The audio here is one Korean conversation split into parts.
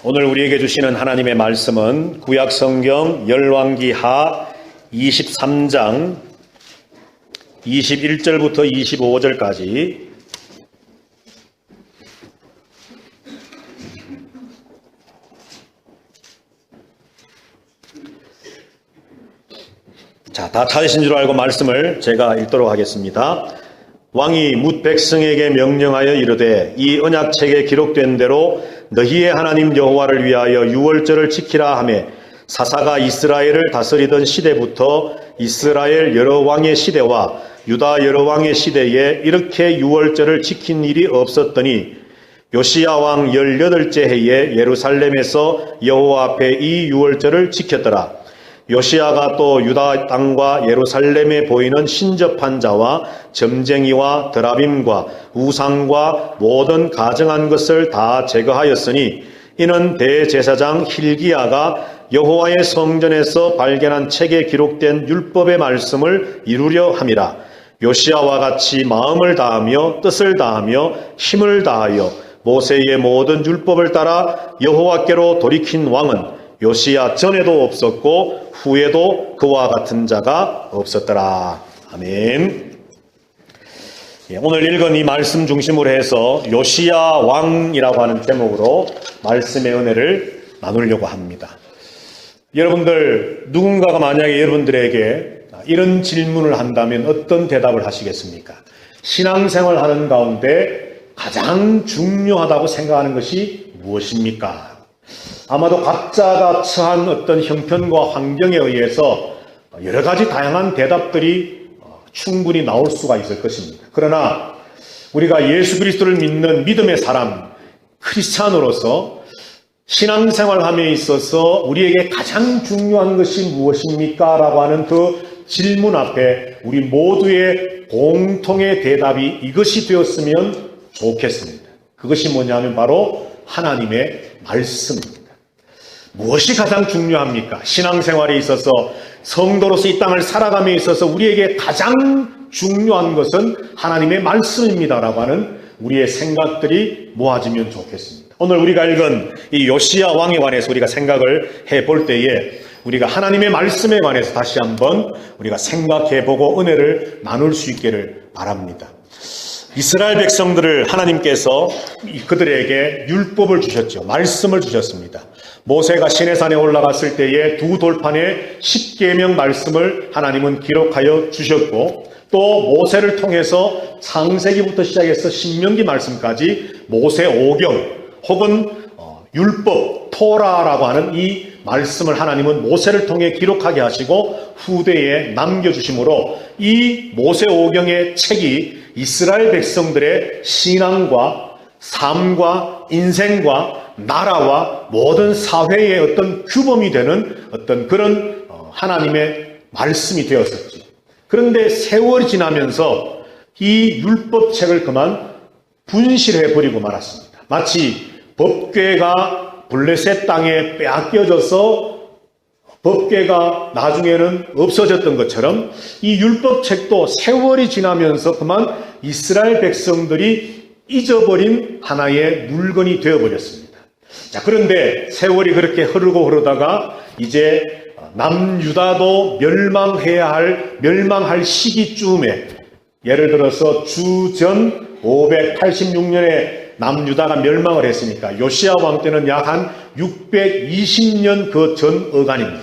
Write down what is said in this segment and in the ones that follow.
오늘 우리에게 주시는 하나님의 말씀은 구약성경 열왕기하 23장 21절부터 25절까지 다 찾으신 줄 알고 말씀을 제가 읽도록 하겠습니다. 왕이 뭇 백성에게 명령하여 이르되 이 언약책에 기록된 대로 너희의 하나님 여호와를 위하여 유월절을 지키라 하매 사사가 이스라엘을 다스리던 시대부터 이스라엘 여러 왕의 시대와 유다 여러 왕의 시대에 이렇게 유월절을 지킨 일이 없었더니 요시야 왕 18째 해에 예루살렘에서 여호와 앞에 이 유월절을 지켰더라. 요시야가 또 유다 땅과 예루살렘에 보이는 신접한 자와 점쟁이와 드라빔과 우상과 모든 가증한 것을 다 제거하였으니 이는 대제사장 힐기야가 여호와의 성전에서 발견한 책에 기록된 율법의 말씀을 이루려 함이라. 요시야와 같이 마음을 다하며 뜻을 다하며 힘을 다하여 모세의 모든 율법을 따라 여호와께로 돌이킨 왕은 요시야 전에도 없었고 후에도 그와 같은 자가 없었더라. 아멘. 오늘 읽은 이 말씀 중심으로 해서 요시야 왕이라고 하는 제목으로 말씀의 은혜를 나누려고 합니다. 여러분들, 누군가가 만약에 여러분들에게 이런 질문을 한다면 어떤 대답을 하시겠습니까? 신앙생활 하는 가운데 가장 중요하다고 생각하는 것이 무엇입니까? 아마도 각자가 처한 어떤 형편과 환경에 의해서 여러 가지 다양한 대답들이 충분히 나올 수가 있을 것입니다. 그러나 우리가 예수 그리스도를 믿는 믿음의 사람, 크리스찬으로서 신앙생활함에 있어서 우리에게 가장 중요한 것이 무엇입니까? 라고 하는 그 질문 앞에 우리 모두의 공통의 대답이 이것이 되었으면 좋겠습니다. 그것이 뭐냐면 바로 하나님의 말씀입니다. 무엇이 가장 중요합니까? 신앙생활에 있어서 성도로서 이 땅을 살아감에 있어서 우리에게 가장 중요한 것은 하나님의 말씀입니다라고 하는 우리의 생각들이 모아지면 좋겠습니다. 오늘 우리가 읽은 이 요시야 왕에 관해서 우리가 생각을 해볼 때에 우리가 하나님의 말씀에 관해서 다시 한번 우리가 생각해보고 은혜를 나눌 수 있기를 바랍니다. 이스라엘 백성들을 하나님께서 그들에게 율법을 주셨죠. 말씀을 주셨습니다. 모세가 시내산에 올라갔을 때에 두 돌판에 10계명 말씀을 하나님은 기록하여 주셨고 또 모세를 통해서 창세기부터 시작해서 신명기 말씀까지 모세 오경 혹은 율법 토라라고 하는 이 말씀을 하나님은 모세를 통해 기록하게 하시고 후대에 남겨주심으로 이 모세 오경의 책이 이스라엘 백성들의 신앙과 삶과 인생과 나라와 모든 사회의 어떤 규범이 되는 어떤 그런 하나님의 말씀이 되었었죠. 그런데 세월이 지나면서 이 율법책을 그만 분실해버리고 말았습니다. 마치 법궤가 블레셋 땅에 빼앗겨져서 법궤가 나중에는 없어졌던 것처럼 이 율법책도 세월이 지나면서 그만 이스라엘 백성들이 잊어버린 하나의 물건이 되어버렸습니다. 자, 그런데 세월이 그렇게 흐르다가 이제 남유다도 멸망할 시기쯤에 예를 들어서 주전 586년에 남유다가 멸망을 했으니까 요시야 왕 때는 약 한 620년 그 전 어간입니다.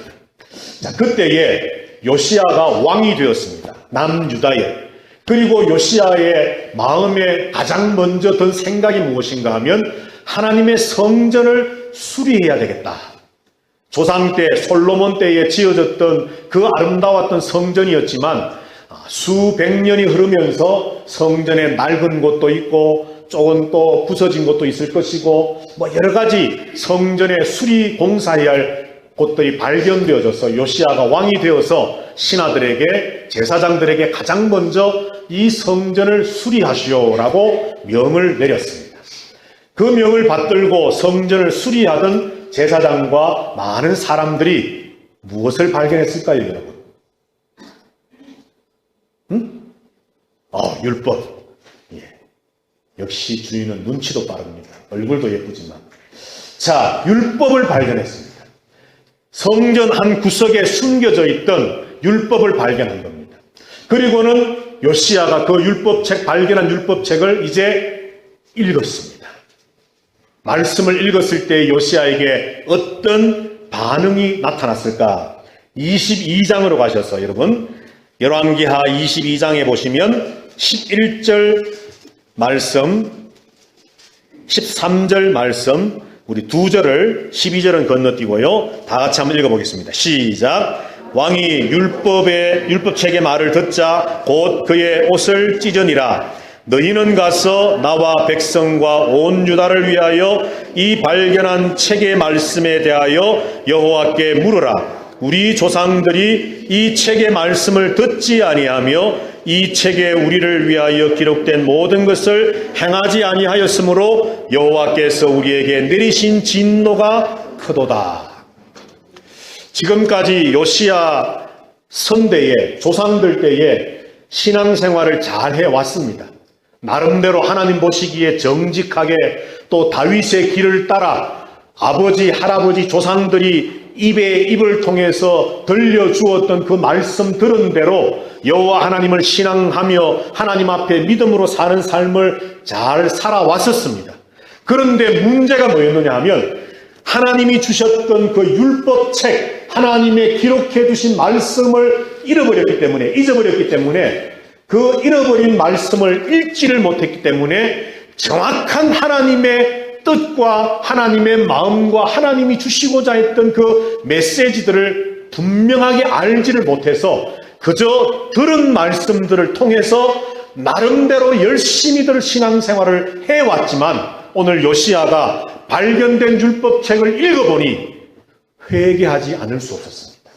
자, 그때에 요시야가 왕이 되었습니다. 남유다에. 그리고 요시야의 마음에 가장 먼저 든 생각이 무엇인가 하면 하나님의 성전을 수리해야 되겠다. 조상 때 솔로몬 때에 지어졌던 그 아름다웠던 성전이었지만 수백 년이 흐르면서 성전에 낡은 곳도 있고 조금 또 부서진 곳도 있을 것이고 여러 가지 성전에 수리 공사해야 할 곳들이 발견되어져서 요시야가 왕이 되어서 신하들에게 제사장들에게 가장 먼저 이 성전을 수리하시오라고 명을 내렸습니다. 그 명을 받들고 성전을 수리하던 제사장과 많은 사람들이 무엇을 발견했을까요, 여러분? 율법. 역시 주인은 눈치도 빠릅니다. 얼굴도 예쁘지만. 자, 율법을 발견했습니다. 성전 한 구석에 숨겨져 있던 율법을 발견한 겁니다. 그리고는 요시야가 그 율법책, 발견한 율법책을 이제 읽었습니다. 말씀을 읽었을 때 요시야에게 어떤 반응이 나타났을까? 22장으로 가셔서 여러분, 열왕기하 22장에 보시면 11절 말씀, 13절 말씀, 우리 두 절을 12절은 건너뛰고요. 다 같이 한번 읽어보겠습니다. 시작. 왕이 율법책의 말을 듣자 곧 그의 옷을 찢으니라. 너희는 가서 나와 백성과 온 유다를 위하여 이 발견한 책의 말씀에 대하여 여호와께 물으라. 우리 조상들이 이 책의 말씀을 듣지 아니하며 이 책에 우리를 위하여 기록된 모든 것을 행하지 아니하였으므로 여호와께서 우리에게 내리신 진노가 크도다. 지금까지 요시야 선대의 조상들 때에 신앙생활을 잘 해왔습니다. 나름대로 하나님 보시기에 정직하게 또 다윗의 길을 따라 아버지, 할아버지, 조상들이 입을 통해서 들려주었던 그 말씀 들은 대로 여호와 하나님을 신앙하며 하나님 앞에 믿음으로 사는 삶을 잘 살아왔었습니다. 그런데 문제가 뭐였느냐 하면 하나님이 주셨던 그 율법책, 하나님의 기록해 두신 말씀을 잊어버렸기 때문에 그 잃어버린 말씀을 읽지를 못했기 때문에 정확한 하나님의 뜻과 하나님의 마음과 하나님이 주시고자 했던 그 메시지들을 분명하게 알지를 못해서 그저 들은 말씀들을 통해서 나름대로 열심히들 신앙생활을 해왔지만 오늘 요시야가 발견된 율법책을 읽어보니 회개하지 않을 수 없었습니다.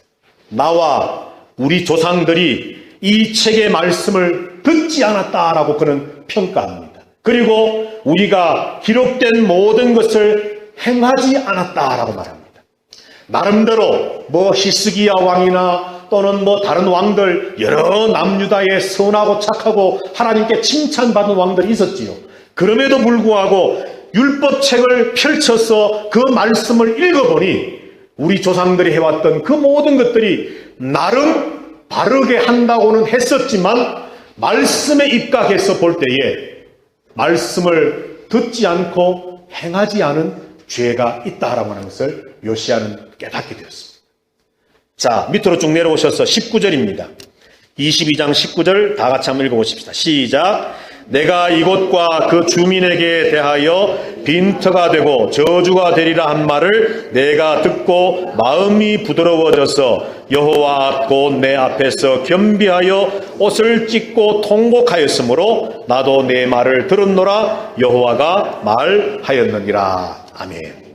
나와 우리 조상들이 이 책의 말씀을 듣지 않았다라고 그는 평가합니다. 그리고 우리가 기록된 모든 것을 행하지 않았다라고 말합니다. 나름대로 히스기야 왕이나 또는 다른 왕들 여러 남유다의 선하고 착하고 하나님께 칭찬받은 왕들이 있었지요. 그럼에도 불구하고 율법책을 펼쳐서 그 말씀을 읽어보니 우리 조상들이 해왔던 그 모든 것들이 나름 바르게 한다고는 했었지만 말씀에 입각해서 볼 때에 말씀을 듣지 않고 행하지 않은 죄가 있다라고 하는 것을 요시야는 깨닫게 되었습니다. 자, 밑으로 쭉 내려오셔서 19절입니다. 22장 19절 다 같이 한번 읽어보십시다. 시작. 내가 이곳과 그 주민에게 대하여 빈터가 되고 저주가 되리라 한 말을 내가 듣고 마음이 부드러워져서 여호와 곧 내 앞에서 겸비하여 옷을 찢고 통곡하였으므로 나도 내 말을 들었노라. 여호와가 말하였느니라. 아멘.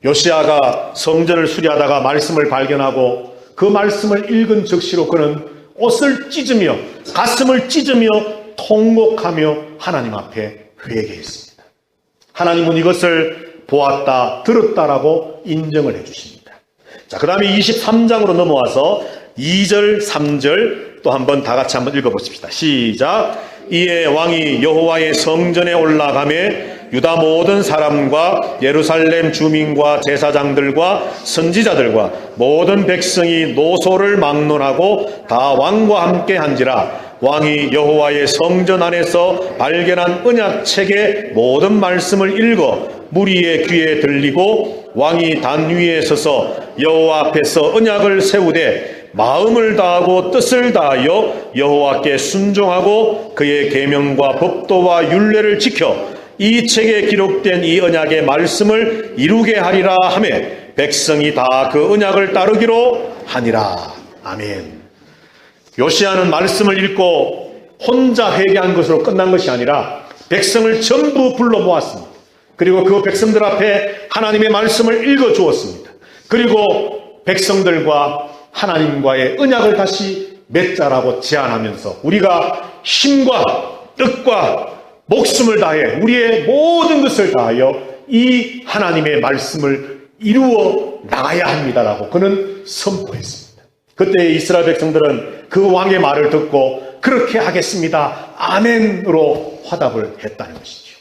요시야가 성전을 수리하다가 말씀을 발견하고 그 말씀을 읽은 즉시로 그는 옷을 찢으며 가슴을 찢으며 통곡하며 하나님 앞에 회개했습니다. 하나님은 이것을 보았다, 들었다라고 인정을 해주십니다. 자, 그 다음에 23장으로 넘어와서 2절, 3절 또 한번 다 같이 한번 읽어보십시다. 시작. 이에 왕이 여호와의 성전에 올라가매 유다 모든 사람과 예루살렘 주민과 제사장들과 선지자들과 모든 백성이 노소를 막론하고 다 왕과 함께 한지라. 왕이 여호와의 성전 안에서 발견한 언약책의 모든 말씀을 읽어 무리의 귀에 들리고 왕이 단 위에 서서 여호와 앞에서 언약을 세우되 마음을 다하고 뜻을 다하여 여호와께 순종하고 그의 계명과 법도와 율례를 지켜 이 책에 기록된 이 언약의 말씀을 이루게 하리라 하매 백성이 다 그 언약을 따르기로 하니라. 아멘. 요시야는 말씀을 읽고 혼자 회개한 것으로 끝난 것이 아니라 백성을 전부 불러 모았습니다. 그리고 그 백성들 앞에 하나님의 말씀을 읽어 주었습니다. 그리고 백성들과 하나님과의 언약을 다시 맺자라고 제안하면서 우리가 힘과 뜻과 목숨을 다해 우리의 모든 것을 다하여 이 하나님의 말씀을 이루어 나가야 합니다라고 그는 선포했습니다. 그때 이스라엘 백성들은 그 왕의 말을 듣고 그렇게 하겠습니다. 아멘으로 화답을 했다는 것이죠.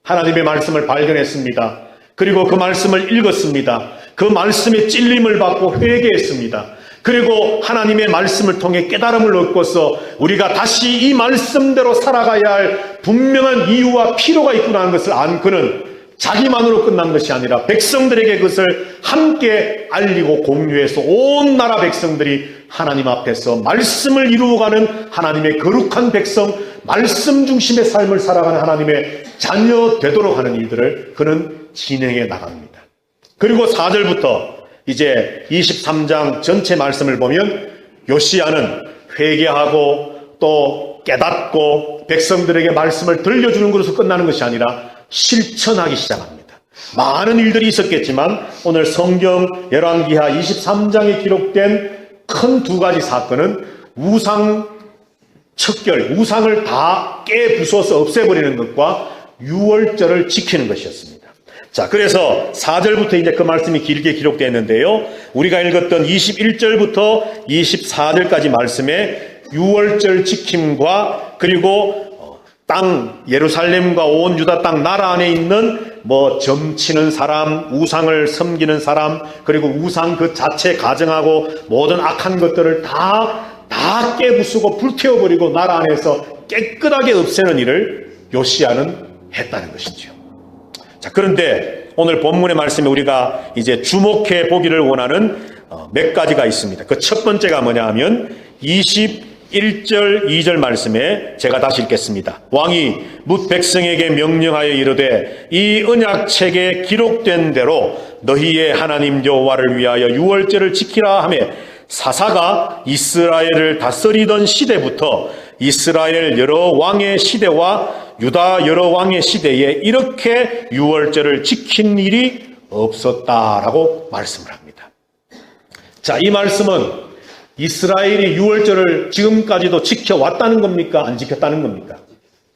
하나님의 말씀을 발견했습니다. 그리고 그 말씀을 읽었습니다. 그 말씀에 찔림을 받고 회개했습니다. 그리고 하나님의 말씀을 통해 깨달음을 얻고서 우리가 다시 이 말씀대로 살아가야 할 분명한 이유와 필요가 있구나 하는 것을 안 그는 자기만으로 끝난 것이 아니라 백성들에게 그것을 함께 알리고 공유해서 온 나라 백성들이 하나님 앞에서 말씀을 이루어가는 하나님의 거룩한 백성, 말씀 중심의 삶을 살아가는 하나님의 자녀 되도록 하는 일들을 그는 진행해 나갑니다. 그리고 4절부터 이제 23장 전체 말씀을 보면 요시야는 회개하고 또 깨닫고 백성들에게 말씀을 들려주는 것으로 끝나는 것이 아니라 실천하기 시작합니다. 많은 일들이 있었겠지만 오늘 성경 열왕기하 23장에 기록된 큰 두 가지 사건은 우상 척결, 우상을 다 깨부숴서 없애버리는 것과 유월절을 지키는 것이었습니다. 자, 그래서 4절부터 이제 그 말씀이 길게 기록되어 있는데요. 우리가 읽었던 21절부터 24절까지 말씀에 유월절 지킴과 그리고 땅, 예루살렘과 온 유다 땅 나라 안에 있는 점치는 사람, 우상을 섬기는 사람, 그리고 우상 그 자체 가정하고 모든 악한 것들을 다 깨부수고 불태워버리고 나라 안에서 깨끗하게 없애는 일을 요시야는 했다는 것이죠. 자, 그런데 오늘 본문의 말씀에 우리가 이제 주목해 보기를 원하는 몇 가지가 있습니다. 그 첫 번째가 뭐냐 하면 21절, 2절 말씀에 제가 다시 읽겠습니다. 왕이 뭇 백성에게 명령하여 이르되 이 언약책에 기록된 대로 너희의 하나님 여호와를 위하여 유월절을 지키라 하며 사사가 이스라엘을 다스리던 시대부터 이스라엘 여러 왕의 시대와 유다 여러 왕의 시대에 이렇게 유월절을 지킨 일이 없었다라고 말씀을 합니다. 자, 이 말씀은 이스라엘이 유월절을 지금까지도 지켜왔다는 겁니까? 안 지켰다는 겁니까?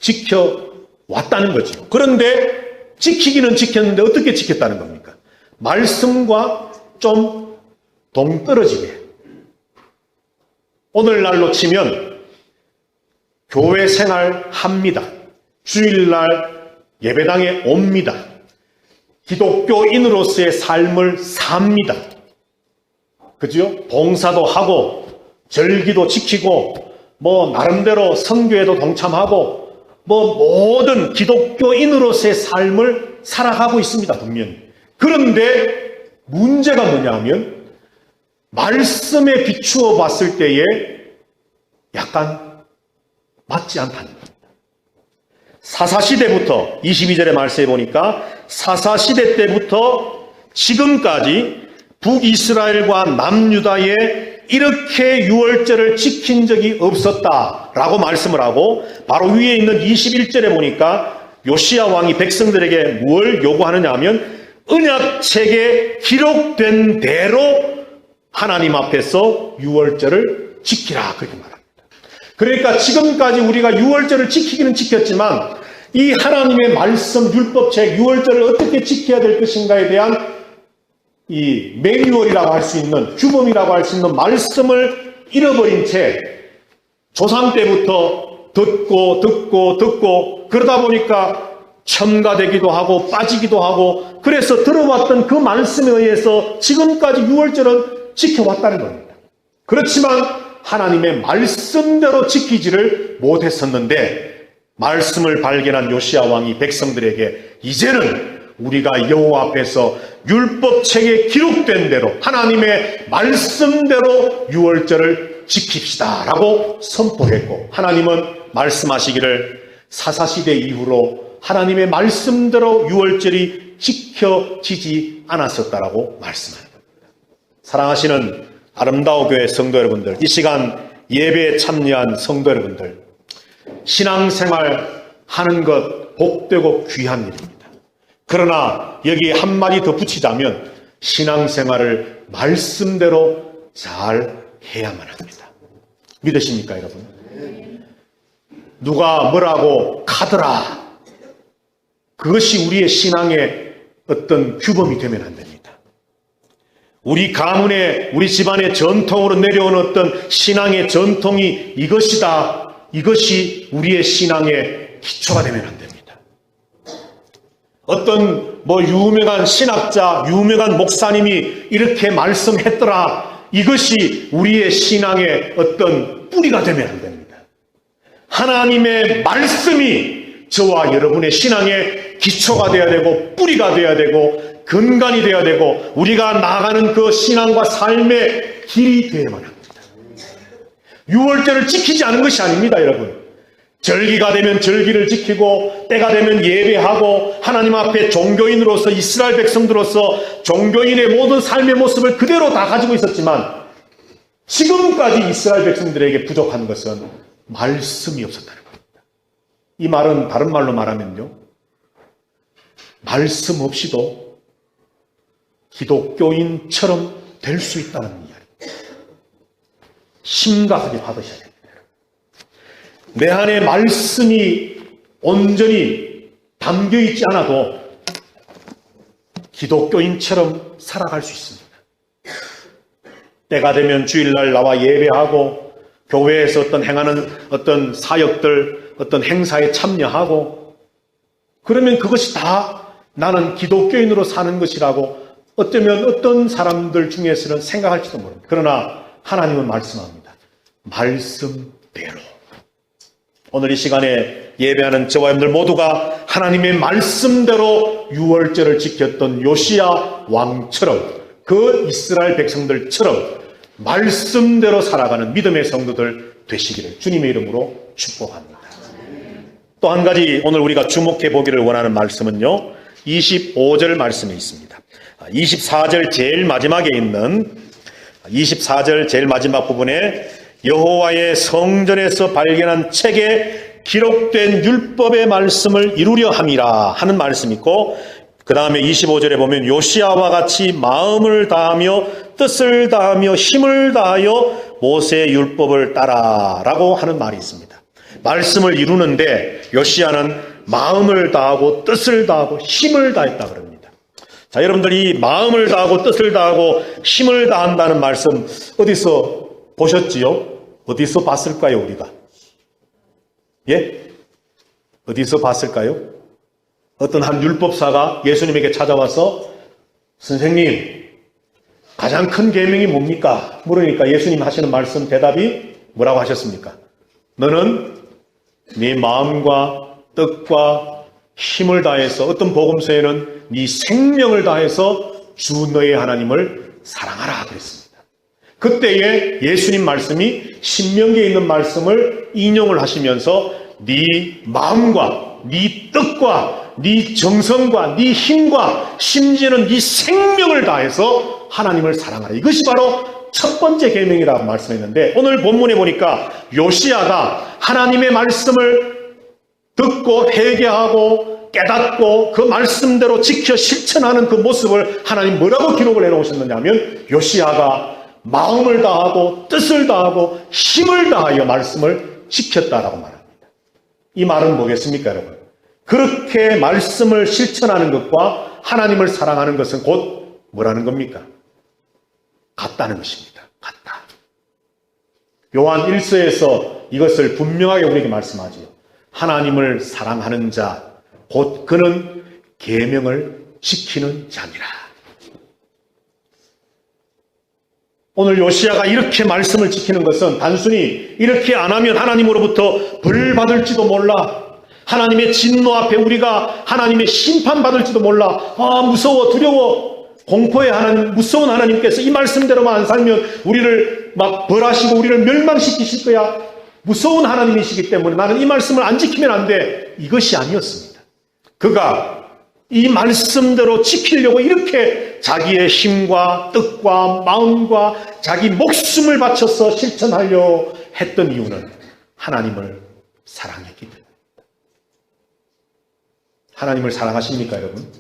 지켜왔다는 거죠. 그런데 지키기는 지켰는데 어떻게 지켰다는 겁니까? 말씀과 좀 동떨어지게. 오늘날로 치면 교회 생활 합니다. 주일날 예배당에 옵니다. 기독교인으로서의 삶을 삽니다. 그죠? 봉사도 하고 절기도 지키고 나름대로 선교에도 동참하고 모든 기독교인으로서의 삶을 살아가고 있습니다. 분명히. 그런데 문제가 뭐냐 하면 말씀에 비추어 봤을 때에 약간 맞지 않다는 겁니다. 사사시대부터 22절의 말씀에 보니까 사사시대 때부터 지금까지 북이스라엘과 남유다에 이렇게 유월절을 지킨 적이 없었다라고 말씀을 하고 바로 위에 있는 21절에 보니까 요시야 왕이 백성들에게 뭘 요구하느냐 하면 언약책에 기록된 대로 하나님 앞에서 유월절을 지키라 그렇게 말합니다. 그러니까 지금까지 우리가 유월절을 지키기는 지켰지만 이 하나님의 말씀 율법책 유월절을 어떻게 지켜야 될 것인가에 대한 이 매뉴얼이라고 할 수 있는 규범이라고 할 수 있는 말씀을 잃어버린 채 조상 때부터 듣고 그러다 보니까 첨가되기도 하고 빠지기도 하고 그래서 들어왔던 그 말씀에 의해서 지금까지 유월절은 지켜왔다는 겁니다. 그렇지만 하나님의 말씀대로 지키지를 못했었는데 말씀을 발견한 요시야 왕이 백성들에게 이제는 우리가 여호와 앞에서 율법책에 기록된 대로 하나님의 말씀대로 유월절을 지킵시다 라고 선포했고 하나님은 말씀하시기를 사사시대 이후로 하나님의 말씀대로 유월절이 지켜지지 않았었다라고 말씀합니다. 사랑하시는 아름다운 교회 성도 여러분들, 이 시간 예배에 참여한 성도 여러분들, 신앙생활 하는 것 복되고 귀한 일입니다. 그러나 여기 한마디 더 붙이자면 신앙생활을 말씀대로 잘 해야만 합니다. 믿으십니까 여러분? 누가 뭐라고 카더라 그것이 우리의 신앙의 어떤 규범이 되면 안 됩니다. 우리 가문에 우리 집안의 전통으로 내려온 어떤 신앙의 전통이 이것이다, 이것이 우리의 신앙의 기초가 되면 안 됩니다. 어떤 유명한 신학자, 유명한 목사님이 이렇게 말씀했더라. 이것이 우리의 신앙의 어떤 뿌리가 되면 안 됩니다. 하나님의 말씀이 저와 여러분의 신앙의 기초가 되어야 되고 뿌리가 되어야 되고 근간이 되어야 되고 우리가 나아가는 그 신앙과 삶의 길이 되어야만 합니다. 유월절을 지키지 않은 것이 아닙니다, 여러분. 절기가 되면 절기를 지키고 때가 되면 예배하고 하나님 앞에 종교인으로서 이스라엘 백성들로서 종교인의 모든 삶의 모습을 그대로 다 가지고 있었지만 지금까지 이스라엘 백성들에게 부족한 것은 말씀이 없었다는 겁니다. 이 말은 다른 말로 말하면요, 말씀 없이도 기독교인처럼 될 수 있다는 이야기입니다. 심각하게 받으셔야 됩니다. 내 안에 말씀이 온전히 담겨있지 않아도 기독교인처럼 살아갈 수 있습니다. 때가 되면 주일날 나와 예배하고 교회에서 행하는 어떤 사역들, 어떤 행사에 참여하고 그러면 그것이 다 나는 기독교인으로 사는 것이라고 어쩌면 어떤 사람들 중에서는 생각할지도 모릅니다. 그러나 하나님은 말씀합니다. 말씀대로. 오늘 이 시간에 예배하는 저와 여러분들 모두가 하나님의 말씀대로 유월절을 지켰던 요시야 왕처럼 그 이스라엘 백성들처럼 말씀대로 살아가는 믿음의 성도들 되시기를 주님의 이름으로 축복합니다. 또 한 가지 오늘 우리가 주목해 보기를 원하는 말씀은요, 25절 말씀에 있습니다. 24절 제일 마지막에 있는 24절 제일 마지막 부분에 여호와의 성전에서 발견한 책에 기록된 율법의 말씀을 이루려 함이라 하는 말씀이 있고, 그 다음에 25절에 보면 요시야와 같이 마음을 다하며 뜻을 다하며 힘을 다하여 모세의 율법을 따라라고 하는 말이 있습니다. 말씀을 이루는데 요시야는 마음을 다하고 뜻을 다하고 힘을 다했다 그럽니다. 자, 여러분들이 마음을 다하고 뜻을 다하고 힘을 다한다는 말씀 어디서 보셨지요? 어디서 봤을까요, 우리가? 예? 어디서 봤을까요? 어떤 한 율법사가 예수님에게 찾아와서 선생님, 가장 큰 계명이 뭡니까? 물으니까 예수님 하시는 말씀 대답이 뭐라고 하셨습니까? 너는 네 마음과 뜻과 힘을 다해서, 어떤 복음서에는 네 생명을 다해서 주 너의 하나님을 사랑하라 그랬습니다. 그때에 예수님 말씀이 신명기에 있는 말씀을 인용을 하시면서 네 마음과 네 뜻과 네 정성과 네 힘과 심지어는 네 생명을 다해서 하나님을 사랑하라. 이것이 바로 첫 번째 계명이라고 말씀했는데, 오늘 본문에 보니까 요시야가 하나님의 말씀을 듣고 회개하고 깨닫고 그 말씀대로 지켜 실천하는 그 모습을 하나님 뭐라고 기록을 해놓으셨느냐 하면 요시야가 마음을 다하고 뜻을 다하고 힘을 다하여 말씀을 지켰다라고 말합니다. 이 말은 뭐겠습니까, 여러분? 그렇게 말씀을 실천하는 것과 하나님을 사랑하는 것은 곧 뭐라는 겁니까? 같다는 것입니다. 같다. 요한 1서에서 이것을 분명하게 우리에게 말씀하지요. 하나님을 사랑하는 자, 곧 그는 계명을 지키는 자니라. 오늘 요시야가 이렇게 말씀을 지키는 것은 단순히 이렇게 안 하면 하나님으로부터 벌 받을지도 몰라, 하나님의 진노 앞에 우리가 하나님의 심판 받을지도 몰라, 무서워 두려워 공포의 하나님, 무서운 하나님께서 이 말씀대로만 안 살면 우리를 막 벌하시고 우리를 멸망시키실 거야, 무서운 하나님이시기 때문에 나는 이 말씀을 안 지키면 안 돼, 이것이 아니었습니다. 그가 이 말씀대로 지키려고 이렇게 자기의 힘과 뜻과 마음과 자기 목숨을 바쳐서 실천하려 했던 이유는 하나님을 사랑했기 때문입니다. 하나님을 사랑하십니까, 여러분?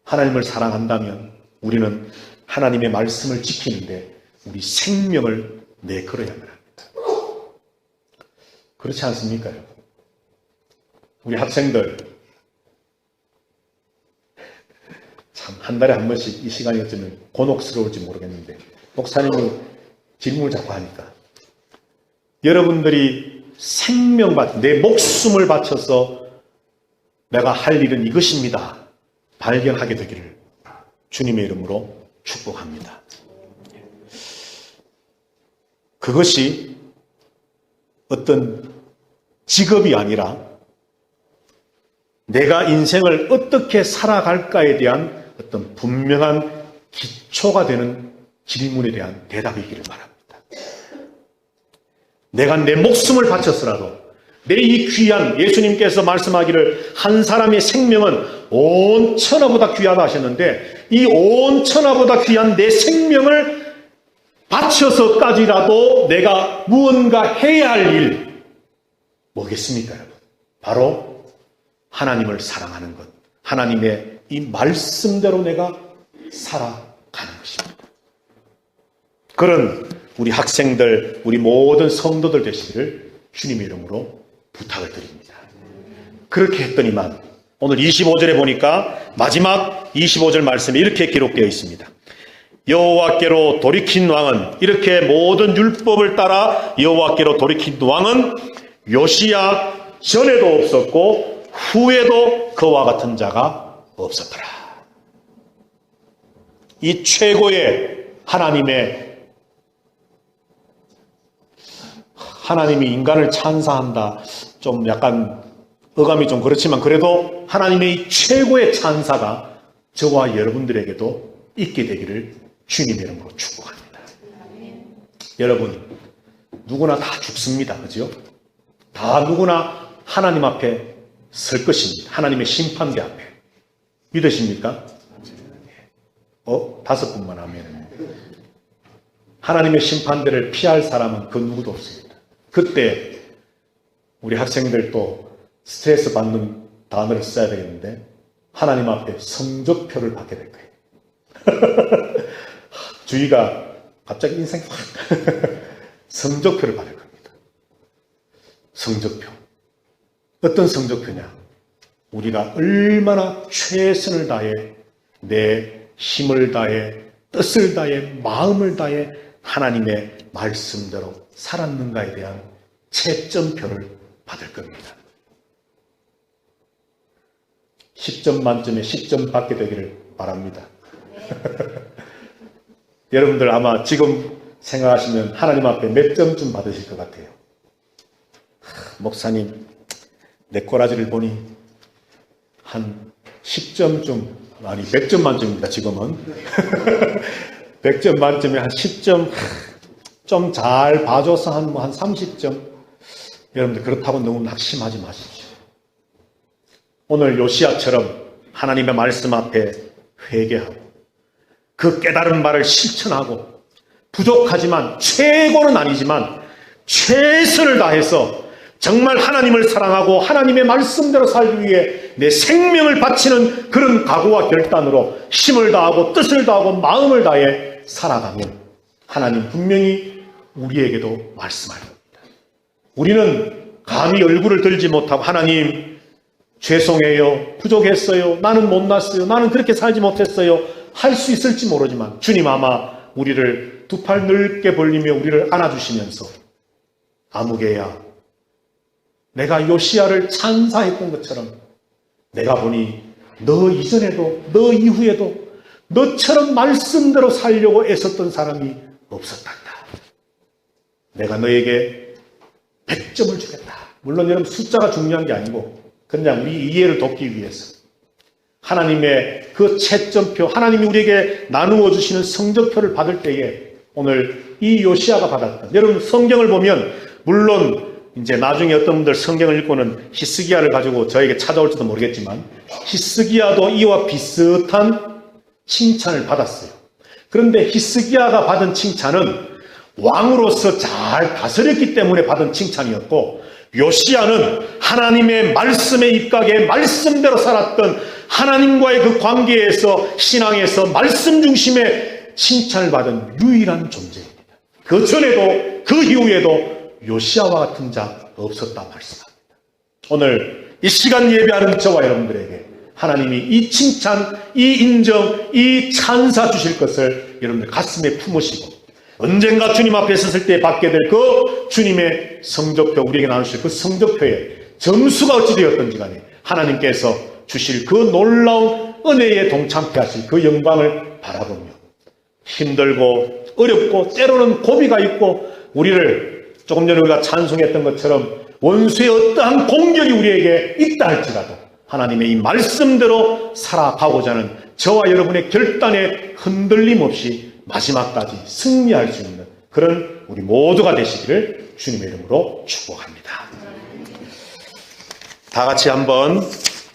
하나님을 사랑한다면 우리는 하나님의 말씀을 지키는데 우리 생명을 내걸어야만 합니다. 그렇지 않습니까, 여러분? 우리 학생들 참 한 달에 한 번씩 이 시간이 어쩌면 곤혹스러울지 모르겠는데 목사님이 질문을 자꾸 하니까 여러분들이 생명 내 목숨을 바쳐서 내가 할 일은 이것입니다. 발견하게 되기를 주님의 이름으로 축복합니다. 그것이 어떤 직업이 아니라 내가 인생을 어떻게 살아갈까에 대한 어떤 분명한 기초가 되는 질문에 대한 대답이기를 바랍니다. 내가 내 목숨을 바쳐서라도 내 이 귀한, 예수님께서 말씀하기를 한 사람의 생명은 온 천하보다 귀하다 하셨는데, 이 온 천하보다 귀한 내 생명을 바쳐서까지라도 내가 무언가 해야 할 일 뭐겠습니까, 여러분? 바로 하나님을 사랑하는 것, 하나님의 이 말씀대로 내가 살아가는 것입니다. 그런 우리 학생들, 우리 모든 성도들 되시기를 주님의 이름으로 부탁을 드립니다. 그렇게 했더니만 오늘 25절에 보니까 마지막 25절 말씀에 이렇게 기록되어 있습니다. 여호와께로 돌이킨 왕은, 이렇게 모든 율법을 따라 여호와께로 돌이킨 왕은 요시야 전에도 없었고 후에도 그와 같은 자가 없었더라. 이 최고의 하나님이 인간을 찬사한다. 좀 약간 어감이 좀 그렇지만 그래도 하나님의 이 최고의 찬사가 저와 여러분들에게도 있게 되기를 주님의 이름으로 축복합니다. 여러분, 누구나 다 죽습니다. 그죠? 다 누구나 하나님 앞에 설 것입니다. 하나님의 심판대 앞에. 믿으십니까? 5분만 하면. 하나님의 심판대를 피할 사람은 그 누구도 없습니다. 그때 우리 학생들도 스트레스 받는 단어를 써야 되겠는데, 하나님 앞에 성적표를 받게 될 거예요. 주의가 갑자기 인생이 확 성적표를 받을 겁니다. 성적표. 어떤 성적표냐? 우리가 얼마나 최선을 다해 내 힘을 다해 뜻을 다해 마음을 다해 하나님의 말씀대로 살았는가에 대한 채점표를 받을 겁니다. 10점 만점에 10점 받게 되기를 바랍니다. 여러분들 아마 지금 생각하시면 하나님 앞에 몇 점쯤 받으실 것 같아요. 목사님, 내 꼬라지를 보니 한 10점쯤, 아니 100점 만점입니다. 지금은 100점 만점에 한 10점 좀 잘 봐줘서 한 30점. 여러분들 그렇다고 너무 낙심하지 마십시오. 오늘 요시야처럼 하나님의 말씀 앞에 회개하고 그 깨달은 바를 실천하고 부족하지만 최고는 아니지만 최선을 다해서 정말 하나님을 사랑하고 하나님의 말씀대로 살기 위해 내 생명을 바치는 그런 각오와 결단으로 힘을 다하고 뜻을 다하고 마음을 다해 살아가면 하나님 분명히 우리에게도 말씀할 겁니다. 우리는 감히 얼굴을 들지 못하고 하나님 죄송해요, 부족했어요, 나는 못났어요, 나는 그렇게 살지 못했어요 할 수 있을지 모르지만 주님 아마 우리를 두 팔 넓게 벌리며 우리를 안아주시면서 아무개야, 내가 요시야를 찬사했던 것처럼 내가 보니 너 이전에도 너 이후에도 너처럼 말씀대로 살려고 애썼던 사람이 없었단다. 내가 너에게 100점을 주겠다. 물론 여러분 숫자가 중요한 게 아니고 그냥 우리 이해를 돕기 위해서 하나님의 그 채점표, 하나님이 우리에게 나누어 주시는 성적표를 받을 때에 오늘 이 요시야가 받았던, 여러분 성경을 보면 물론 이제 나중에 어떤 분들 성경을 읽고는 히스기야를 가지고 저에게 찾아올지도 모르겠지만 히스기야도 이와 비슷한 칭찬을 받았어요. 그런데 히스기야가 받은 칭찬은 왕으로서 잘 다스렸기 때문에 받은 칭찬이었고 요시야는 하나님의 말씀에 입각해 말씀대로 살았던 하나님과의 그 관계에서 신앙에서 말씀 중심의 칭찬을 받은 유일한 존재입니다. 그 전에도 그 이후에도 요시야와 같은 자 없었다 말씀합니다. 오늘 이 시간 예배하는 저와 여러분들에게 하나님이 이 칭찬, 이 인정, 이 찬사 주실 것을 여러분들 가슴에 품으시고 언젠가 주님 앞에 섰을 때 받게 될 그 주님의 성적표, 우리에게 나누실 그 성적표에 점수가 어찌 되었던지 간에 하나님께서 주실 그 놀라운 은혜에 동참케 하실 그 영광을 바라보며 힘들고 어렵고 때로는 고비가 있고 우리를 조금 전에 우리가 찬송했던 것처럼 원수의 어떠한 공격이 우리에게 있다 할지라도 하나님의 이 말씀대로 살아가고자 하는 저와 여러분의 결단에 흔들림 없이 마지막까지 승리할 수 있는 그런 우리 모두가 되시기를 주님의 이름으로 축복합니다. 다 같이 한번